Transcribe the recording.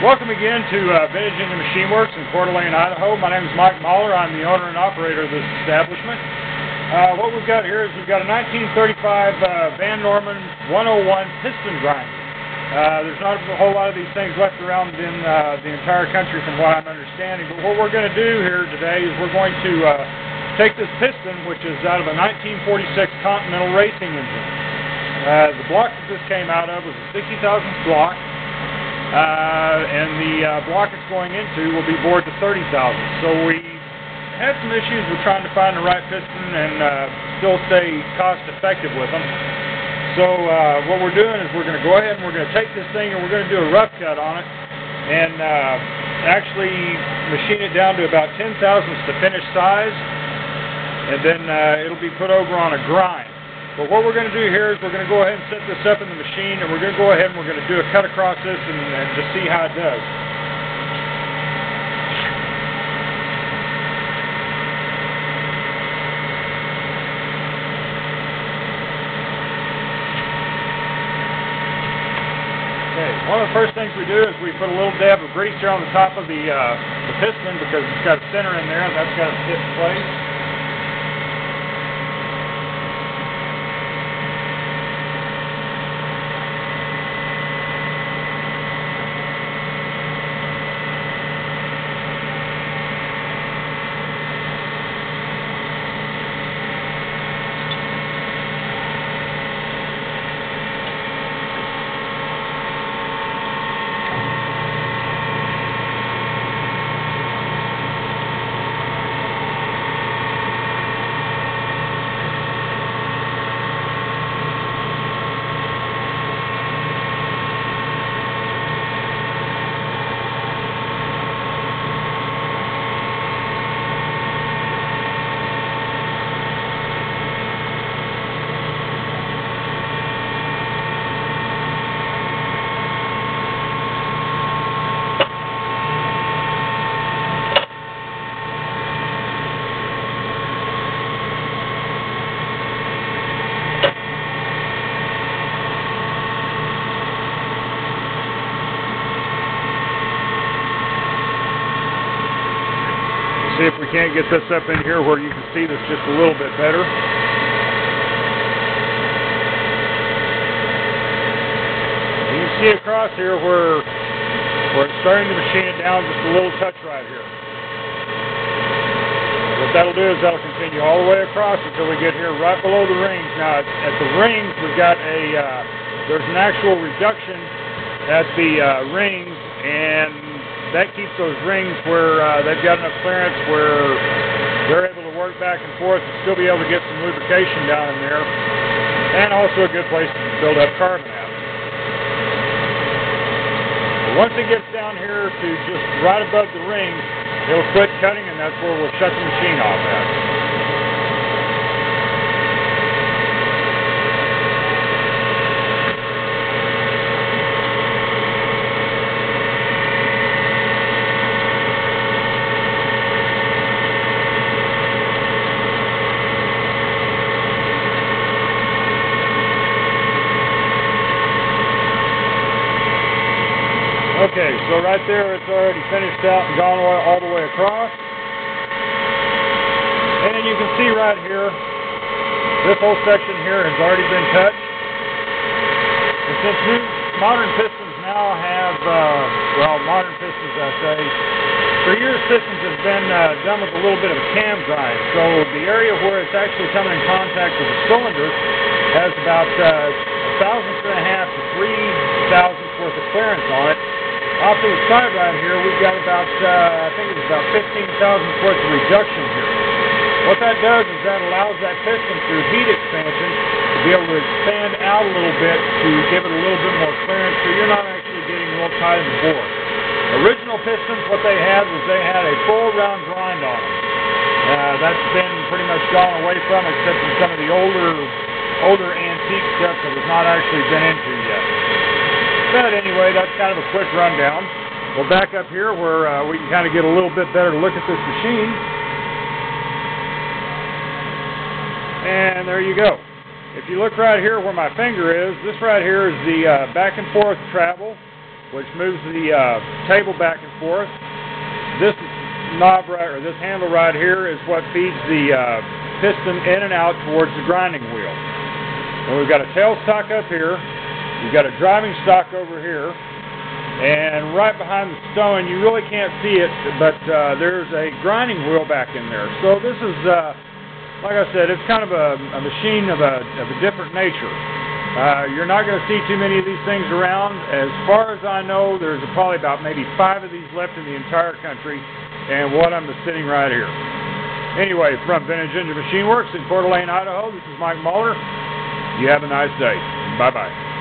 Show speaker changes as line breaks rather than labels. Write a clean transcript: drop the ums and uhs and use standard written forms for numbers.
Welcome again to Vintage Engine Machine Works in Coeur d'Alene, Idaho. My name is Mike Mahler. I'm the owner and operator of this establishment. What we've got here is we've got a 1935 Van Norman 101 piston grinder. There's not a whole lot of these things left around in the entire country from what I'm understanding, but what we're going to do here today is we're going to take this piston, which is out of a 1946 Continental racing engine. The block that this came out of was a 60,000th block. And the block it's going into will be bored to 30,000. So we had some issues with trying to find the right piston and still stay cost effective with them. So what we're doing is we're going to go ahead and we're going to take this thing and we're going to do a rough cut on it and actually machine it down to about 10 thousandths to finished size, and then it'll be put over on a grind. But what we're going to do here is we're going to go ahead and set this up in the machine, and we're going to go ahead and we're going to do a cut across this and just see how it does. Okay, one of the first things we do is we put a little dab of grease here on the top of the piston because it's got a center in there and that's got to fit in place. See if we can't get this up in here where you can see this just a little bit better. You can see across here where it's starting to machine it down just a little touch right here. What that'll do is that'll continue all the way across until we get here right below the rings. Now at the rings we've got there's an actual reduction at the rings, and that keeps those rings where they've got enough clearance where they're able to work back and forth and still be able to get some lubrication down in there, and also a good place to build up carbon at. Once it gets down here to just right above the rings, it'll quit cutting, and that's where we'll shut the machine off at. Okay, so right there it's already finished out and gone all the way across. And you can see right here, this whole section here has already been touched. And since modern pistons now have, modern pistons I say, for years pistons have been done with a little bit of a cam grind. So the area where it's actually coming in contact with the cylinder has about 1,500 to 3,000 worth of clearance on it. Off to the side right here, we've got about, I think it's about 15,000 worth of reduction here. What that does is that allows that piston through heat expansion to be able to expand out a little bit to give it a little bit more clearance so you're not actually getting real tight in the bore. Original pistons, what they had was they had a full round grind on them. That's been pretty much gone away from except for some of the older antique stuff that has not actually been into yet. But anyway, that's kind of a quick rundown. We'll back up here where we can kind of get a little bit better look at this machine. And there you go. If you look right here where my finger is, this right here is the back and forth travel which moves the table back and forth. This knob right, or this handle right here, is what feeds the piston in and out towards the grinding wheel. And we've got a tailstock up here. We've got a driving stock over here. And right behind the stone, you really can't see it, but there's a grinding wheel back in there. So this is, like I said, it's kind of a machine of a different nature. You're not going to see too many of these things around. As far as I know, there's probably about maybe 5 of these left in the entire country, and one of them is sitting right here. Anyway, from Vintage Engine Machine Works in Coeur d'Alene, Idaho, this is Mike Muller. You have a nice day. Bye-bye.